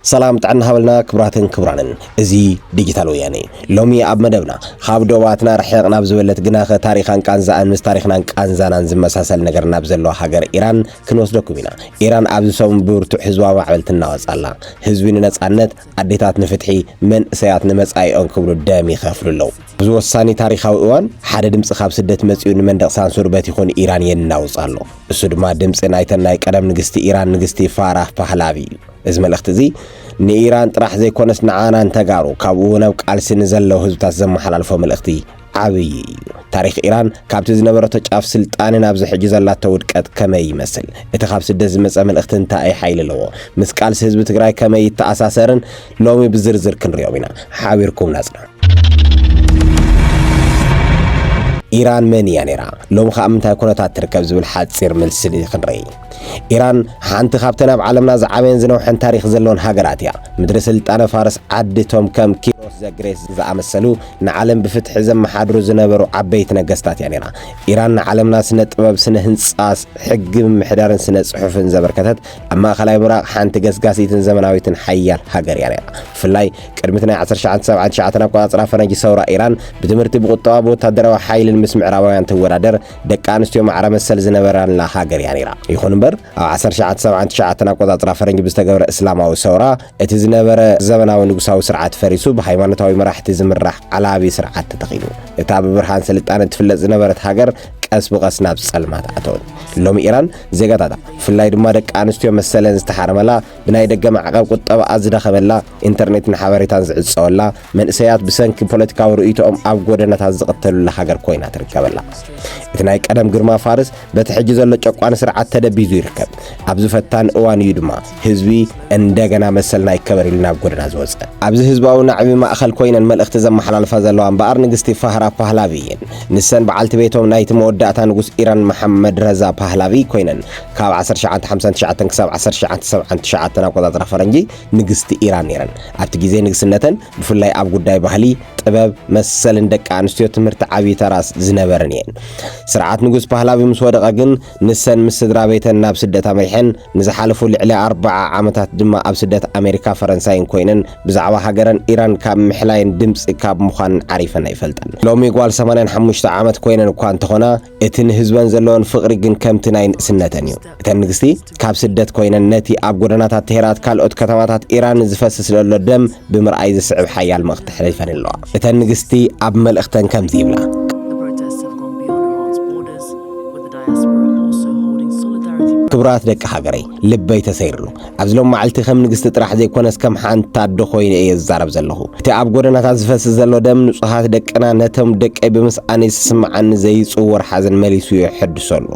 سلام تعنا هبلنا كبراتن كبرانن ازي ديجيتال وياني لومي اب مدبنا خاب دوباتنا رحيقنا بزبلت جناخ تاريخان كانزان مس تاريخنا كانزان زمساسل ነገር ናብዘሎ ሀገር ኢራን ክንወስደኩም ኢና ኢራን ኣብዝሰም ብርቱ ህዝባ ማዕበልትና ወጻላ ህዝቢን ነጻነት አዴታት ንፍትሒ ምን ሰያት ንመጻይኦን ክብሩ ደም ይኸፍሉለው ብዙ ወሳኒ ታሪኻዊ እዋን ሓደ ድምጽ ካብ ስደት መጽኡ ንመንደቕ ሳንሱር በት ይኹን ኢራን የናውጻሎ እሱ ድማ ድምጽ ናይተናይ ቀደም ንግስቲ ኢራን ንግስቲ ፋራህ ፓህላቪ እዚ መልእኽቲ እዚ ንኢራን ጥራሕ ዘይኮነስ ንዓና እንተጋሩ ካብኡ ናብ ቃልሲን ዘለው ህዝብታት ዘመሓላልፎ መልእኽቲ ዓብይ ታሪኽ ኢራን ካብቲ ዝነበረቶ ጫፍ ስልጣንን ኣብዚ ሕጂ ዘላቶ ውድቀት ከመይ ይመስል እቲ ካብ ስደት ዝመጸ መልእኽቲ እንታይ ሓይል ኣለዎ ምስ ቃልሲ ህዝቢ ትግራይ ከመይ ይተኣሳሰርን ሎሚ ብዝርዝር ክንሪኦም ኢና ሓቢርኩም ናጽና ኢራን መን እያ ነይራ ሎሚ ከዓ ምንታይ ኩነታት ትርከብ ዝብል ሓፂር መልሲ ክንርኢ ኢራን ሓንቲ ካብተን ኣብ ዓለምና ዝዓበየን ዝነውሕን ታሪኽ ዘለዎን ሃገራት እያ ምድሪ ስልጣነ ፋርስ ዓዲቶም ከም ኪሮስ ዘግሬስ ዝኣመሰሉ ንዓለም ብፍትሒ ዘመሓድሩ ዝነበሩ ዓበይቲ ነገስታት እያ ነይራ ኢራን ንዓለምና ስነ ጥበብ ስነ ህንፃ ሕጊ ምሕዳርን ስነ ጽሑፍን ዘበርከተት ኣብ ማእኸላይ ምብራቕ ሓንቲ ገስጋሲትን ዘመናዊትን ሓያል ሃገር እያ ነይራ ብፍላይ ቅድሚት ናይ 1979 ኣቆጻጽራ ፈረንጂ ሰውራ ኢራን ብትምህርቲ ብቁጠባ ብወታደራዊ ሓይልን ምስ ምዕራባውያን ትወዳደር ደቂ ኣንስትዮ ማዕረ መሰል ዝነበራላ ሃገር እያ ነይራ ይኹን እምበር ኣብ 1979 ኣቆጻጽራ ፈረንጂ ብዝተገብረ እስላማዊ ሰውራ እቲ ዝነበረ ዘመናዊ ንጉሳዊ ስርዓት ፈሪሱ ብሃይማኖታዊ መራሕቲ ዝምራሕ ዓላቢ ስርዓት ተተኺሉ እታ ብብርሃን ስልጣነ ትፍለጥ ዝነበረት ሃገር ቀስ ብቐስ ናብ ጸልማት ኣተወት ሎሚ ኢራን ዜጋታታ ፍላይ ድማ ደቂ ኣንስትዮ መሰለን ዝተሓረመላ ብናይ ደገ ማዕቀብ ቁጠባ ዝደኸመላ ኢንተርኔትን ሓበሬታን ዝዕጸወላ መንእሰያት ብሰንኪ ፖለቲካዊ ርእይቶኦም ኣብ ጎደናታት ዝቕተሉላ ሃገር ኮይና ትርከበላ እቲ ናይ ቀደም ግርማ ፋርስ በቲ ሕጂ ዘሎ ጨቋን ስርዓት ተደቢዙ ይርከብ ኣብዚ ፈታን እዋን እዩ ድማ ህዝቢ እንደገና መሰል ናይ ከበር ኢሉ ናብ ጎደና ዝወፀ ኣብዚ ህዝባዊ ናዕቢ ማእኸል ኮይነን መልእኽቲ ዘመሓላልፋ ዘለዋ እምበኣር ንግስቲ ፋራህ ፓህላቪ እየን ንሰን በዓልቲ ቤቶም ናይቲ መወዳእታ ንጉስ ኢራን መሐመድ ረዛ ፓህላቪ ኮይነን ካብ 1959 ክሳብ 1979 ኣቆጻጽራ ፈረንጂ ንግስቲ ኢራን ነይረን ኣብቲ ግዜ ንግስነተን ብፍላይ ኣብ ጉዳይ ባህሊ ጥበብ መሰልን ደቂ ኣንስትዮ ትምህርቲ ዓብይ ተራስ ዝነበረን እየን ስርዓት ንጉስ ፓህላቪ ምስ ወደቐ ግን ንሰን ምስ ስድራ ቤተን ናብ ስደት ኣመሪሐን ንዝሓለፉ ልዕሊ 40 ዓመታት ድማ ኣብ ስደት ኣሜሪካ ፈረንሳይን ኮይነን ብዛዕባ ሃገረን ኢራን ካብ ምሕላይን ድምፂ ካብ ምዃን ዓሪፈን ኣይፈልጠን ሎሚ ጓል 85 ዓመት ኮይነን እኳ እንተኾና እቲ ንህዝበን ዘለዎን ፍቕሪ ግን ከምቲ ናይ ንእስነተን እዩ እተን ንግስቲ ካብ ስደት ኮይነን ነቲ ኣብ ጎደናታት ትሄራት ካልኦት ከተማታት ኢራን ዝፈስስ ዘሎ ደም ብምርኣይ ዝስዕብ ሓያል መልእኽቲ ሕሊፈን ኣለዋ እተን ንግስቲ ኣብ መልእኽተን ከምዚ ይብላ ክብራት ደቂ ሃገረይ ልበይ ተሰይርሉ ኣብዚ ሎም መዓልቲ ከም ንግስቲ ጥራሕ ዘይኮነስ ከም ሓንቲ ኣዶ ኮይነ እየ ዝዛረብ ዘለኹ እቲ ኣብ ጎደናታት ዝፈስስ ዘሎ ደም ንጹሃት ደቅና ነቶም ደቀይ ብምስኣነ ዝስምዓኒ ዘይፅውር ሓዘን መሊሱ ይሕድሶ ኣሎ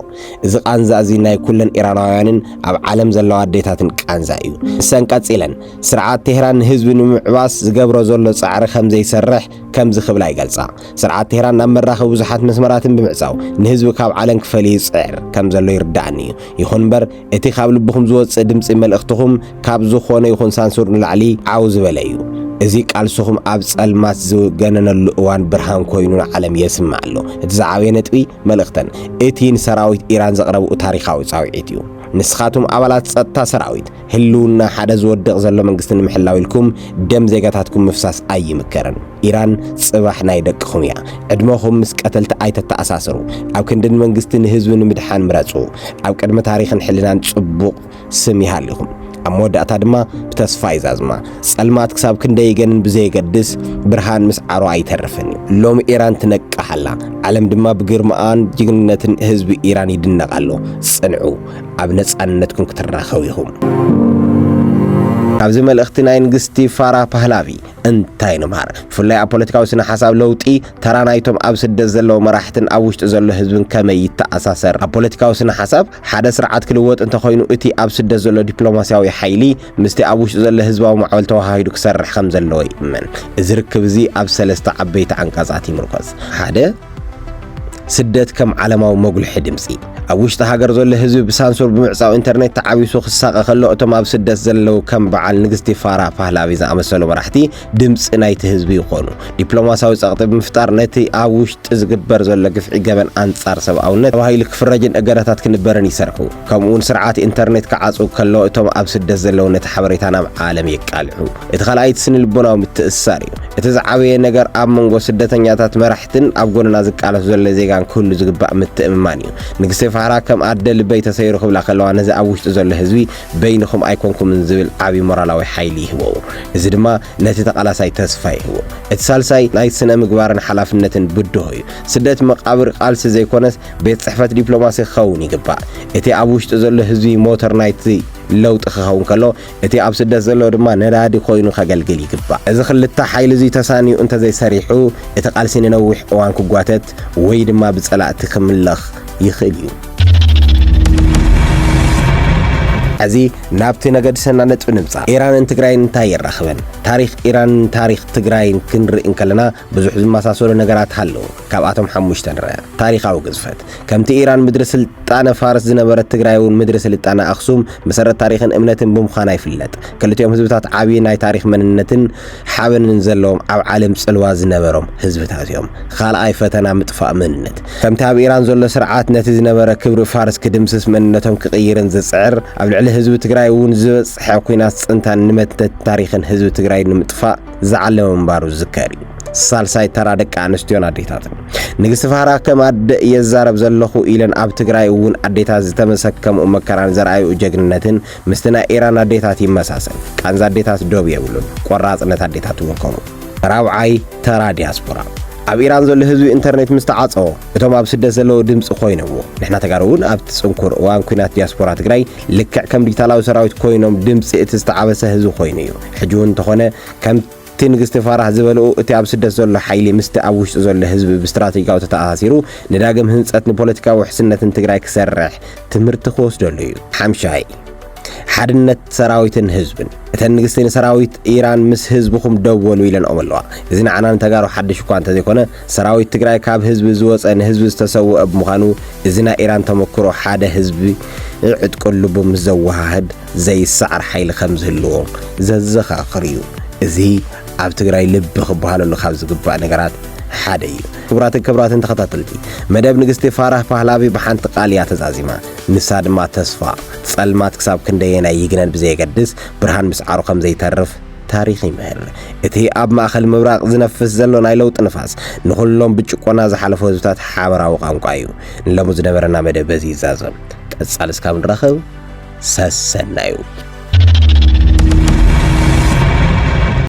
እዚ ቃንዛ እዚ ናይ ኩለን ኢራናውያንን ኣብ ዓለም ዘለዋ ኣዴታትን ቃንዛ እዩ ንሰን ቀፂለን ስርዓት ቴህራን ንህዝቢ ንምዕባስ ዝገብሮ ዘሎ ጻዕሪ ከም ዘይሰርሕ ከም ዝኽብላ ይገልጻ ስርዓት ቴህራን ናብ መራኸቢ ብዙሓት መስመራትን ብምዕጻው ንህዝቢ ካብ ዓለም ክፈልይ ይጽዕር ከም ዘሎ ይርዳእኒ እዩ ይኹን እምበር እቲ ካብ ልብኹም ዝወፅእ ድምፂ መልእኽትኹም ካብ ዝኾነ ይኹን ሳንሱር ንላዕሊ ዓው ዝበለ እዩ እዚ ቃልስኹም ኣብ ጸልማት ዝገነነሉ እዋን ብርሃን ኮይኑ ንዓለም የስምዕ ኣሎ እቲ ዝዓበየ ነጥቢ መልእኽተን እቲ ንሰራዊት ኢራን ዘቕረብኡ ታሪኻዊ ጻውዒት እዩ ንስኻቱም ኣባላት ጸጥታ ሰራዊት ህልውና ሓደ ዝወድቕ ዘሎ መንግስቲ ንምሕላው ኢልኩም ደም ዜጋታትኩም ምፍሳስ ኣይምከርን ኢራን ጽባሕ ናይ ደቅኹም እያ ዕድመኹም ምስ ቀተልቲ ኣይተተኣሳሰሩ ኣብ ክንድን መንግስቲ ንህዝቢ ንምድሓን ምረፁ ኣብ ቅድሚ ታሪኽን ሕልናን ጽቡቕ ስም ይሃልኹም ኣብ መወዳእታ ድማ ብተስፋ ይዛዝማ ጸልማት ክሳብ ክንደይ ይገንን ብዘይገድስ ብርሃን ምስ ዓሮ ኣይተርፍን ሎሚ ኢራን ትነቅሓላ ዓለም ድማ ብግርማን ጅግንነትን ህዝቢ ኢራን ይድነቃሎ ጽንዑ ኣብ ነጻነትኩም ክትራኸቡ ኢኹም ኣብዚ መልእኽቲ ናይ ንግስቲ ፋራህ ፓህላቪ እንታይ ንማር ብፍላይ ኣብ ፖለቲካዊ ስነ ሓሳብ ለውጢ ተራናይቶም ኣብ ስደት ዘለዎ መራሕትን ኣብ ውሽጢ ዘሎ ህዝብን ከመይ ይተኣሳሰር ኣብ ፖለቲካዊ ስነ ሓሳብ ሓደ ስርዓት ክልወጥ እንተኾይኑ እቲ ኣብ ስደት ዘሎ ዲፕሎማስያዊ ሓይሊ ምስቲ ኣብ ውሽጢ ዘሎ ህዝባዊ ማዕበል ተዋሃሂዱ ክሰርሕ ከም ዘለዎ ይእመን እዚ ርክብ እዚ ኣብ ሰለስተ ዓበይቲ ዓንቀጻት ይምርኮዝ ሓደ ስደት ከም ዓለማዊ መጉልሒ ድምፂ ኣብ ውሽጢ ሃገር ዘሎ ህዝቢ ብሳንሱር ብምዕፃው ኢንተርኔት ተዓቢሱ ክሳቀ ከሎ እቶም ኣብ ስደት ዘለው ከም በዓል ንግስቲ ፋራ ፓህላዊ ዝኣመሰሉ መራሕቲ ድምፂ ናይቲ ህዝቢ ይኾኑ ዲፕሎማሲያዊ ጸቕጢ ብምፍጣር ነቲ ኣብ ውሽጢ ዝግበር ዘሎ ግፍዒ ገበን ኣንጻር ሰብኣውነት ተባሂሉ ክፍረጅን እገዳታት ክንበረን ይሰርሑ ከምኡውን ስርዓት ኢንተርኔት ክዓፁ ከሎ እቶም ኣብ ስደት ዘለው ነቲ ሓበሬታ ናብ ዓለም የቃልዑ እቲ ካልኣይ ስነ ልቦናዊ ምትእስሳር እዩ እቲ ዝዓበየ ነገር ኣብ መንጎ ስደተኛታት መራሕትን ኣብ ጎንና ዝቃለሱ ዘሎ ዜጋን ኩሉ ዝግባእ ምትእምማን እዩ ንግስቲ ፋራ ከም ኣደ ልበይ ተሰይሩ ክብላ ከለዋ ነዚ ኣብ ውሽጢ ዘሎ ህዝቢ በይንኹም ኣይኮንኩምን ዝብል ዓብይ ሞራላዊ ሓይሊ ይህቦ እዚ ድማ ነቲ ተቃላሳይ ተስፋ ይህቦ እቲ ሳልሳይ ናይ ስነ ምግባርን ሓላፍነትን ብድሆ እዩ ስደት መቃብር ቃልሲ ዘይኮነስ ቤት ጽሕፈት ዲፕሎማሲ ክኸውን ይግባእ እቲ ኣብ ውሽጢ ዘሎ ህዝቢ ሞተር ናይቲ ለውጥ ክኸውን ከሎ እቲ ኣብ ስደት ዘሎ ድማ ነዳዲ ኮይኑ ከገልግል ይግባእ እዚ ክልተ ሓይሊ እዚ ተሳኒኡ እንተዘይሰሪሑ እቲ ቃልሲ ንነዊሕ እዋን ክጓተት ወይ ድማ ብጸላእቲ ክምለኽ ይኽእል እዩ እዚ ናብቲ ነገድ ሰና ነጥብ ንምጻእ ኢራንን ትግራይን እንታይ ይራኸበን ታሪኽ ኢራንን ታሪኽ ትግራይን ክንርኢ ከለና ብዙሕ ዝመሳሰሉ ነገራት ኣለዉ ካብኣቶም ሓሙሽተ ንርአ ታሪኻዊ ግዝፈት ከምቲ ኢራን ምድሪ ስልጣነ ፋርስ ዝነበረት ትግራይ እውን ምድሪ ስልጣነ ኣኽሱም መሰረት ታሪኽን እምነትን ብምዃና ይፍለጥ ክልቲኦም ህዝብታት ዓብዪ ናይ ታሪኽ መንነትን ሓበንን ዘለዎም ኣብ ዓለም ጽልዋ ዝነበሮም ህዝብታት እዮም ካልኣይ ፈተና ምጥፋእ መንነት ከምቲ ኣብ ኢራን ዘሎ ስርዓት ነቲ ዝነበረ ክብሪ ፋርስ ክድምስስ መንነቶም ክቕይርን ዝጽዕር ኣብ ልዕሊ ህዝቢ ትግራይ እውን ዝበፅሐ ኩናት ጽንታን ንመተት ታሪኽን ህዝቢ ትግራይ ንምጥፋእ ዝዓለመ ምንባሩ ዝዝከር እዩ ሳልሳይ ተራ ደቂ ኣንስትዮን ኣዴታትን ንግስቲ ፋራ ከም ኣደ የዛረብ ዘለኹ ኢለን ኣብ ትግራይ እውን ኣዴታት ዝተመሰከሙ መከራን ዘርኣዩ ጀግንነትን ምስቲ ናይ ኢራን ኣዴታት ይመሳሰል ቃንዛ ኣዴታት ዶብ የብሉን ቆራጽነት ኣዴታት እውን ከምኡ ራብዓይ ተራ ዲያስፖራ ኣብ ኢራን ዘሎ ህዝቢ ኢንተርኔት ምስ ተዓፀዎ እቶም ኣብ ስደት ዘለዉ ድምፂ ኮይነዎ ንሕና ተጋሩ እውን ኣብ ጽንኩር እዋን ኩናት ዲያስፖራ ትግራይ ልክዕ ከም ዲጂታላዊ ሰራዊት ኮይኖም ድምፂ እቲ ዝተዓበሰ ህዝቢ ኮይኑ እዩ ሕጂ እውን እንተኾነ ከምቲ ንግስቲ ፋራህ ዝበልኡ እቲ ኣብ ስደት ዘሎ ሓይሊ ምስቲ ኣብ ውሽጢ ዘሎ ህዝቢ ብስትራቴጂካዊ ተተኣሳሲሩ ንዳግም ህንፀት ንፖለቲካዊ ውሕስነትን ትግራይ ክሰርሕ ትምህርቲ ክወስደሉ እዩ ሓምሻይ ሓድነት ሰራዊትን ህዝብን እተን ንግስቲ ሰራዊት ኢራን ምስ ህዝብኹም ደወሉ ኢለን ኣለዋ እዚ ንዓና ተጋሩ ሓድሽ እኳ እንተዘይኮነ ሰራዊት ትግራይ ካብ ህዝቢ ዝወፀ ንህዝቢ ዝተሰውአ ብምዃኑ እዚ ናይ ኢራን ተመክሮ ሓደ ህዝቢ ዕጥቅሉ ብምዘወሃህድ ዘይሰዓር ሓይሊ ከም ዝህልዎ ዘዘኻኽር እዩ እዚ ኣብ ትግራይ ልቢ ክበሃለሉ ካብ ዝግባእ ነገራት ሓደ እዩ ክብራትን ተኸታተልቲ መደብ ንግስቲ ፋራህ ፓህላዊ ብሓንቲ ቃልያ ተዛዚማ ንሳ ድማ ተስፋ ጸልማት ክሳብ ክንደየናይ ይግነን ብዘይገድስ ብርሃን ምስዓሩ ከም ዘይተርፍ ታሪኽ ይምህር እቲ ኣብ ማእኸል ምብራቕ ዝነፍስ ዘሎ ናይ ለውጢ ንፋስ ንኹሎም ብጭቆና ዝሓለፈ ህዝብታት ሓበራዊ ቋንቋ እዩ ንሎሙ ዝነበረና መደብ በዚ ይዛዘም ቀጻል እስካብ ንረኽብ ሰሰናዩ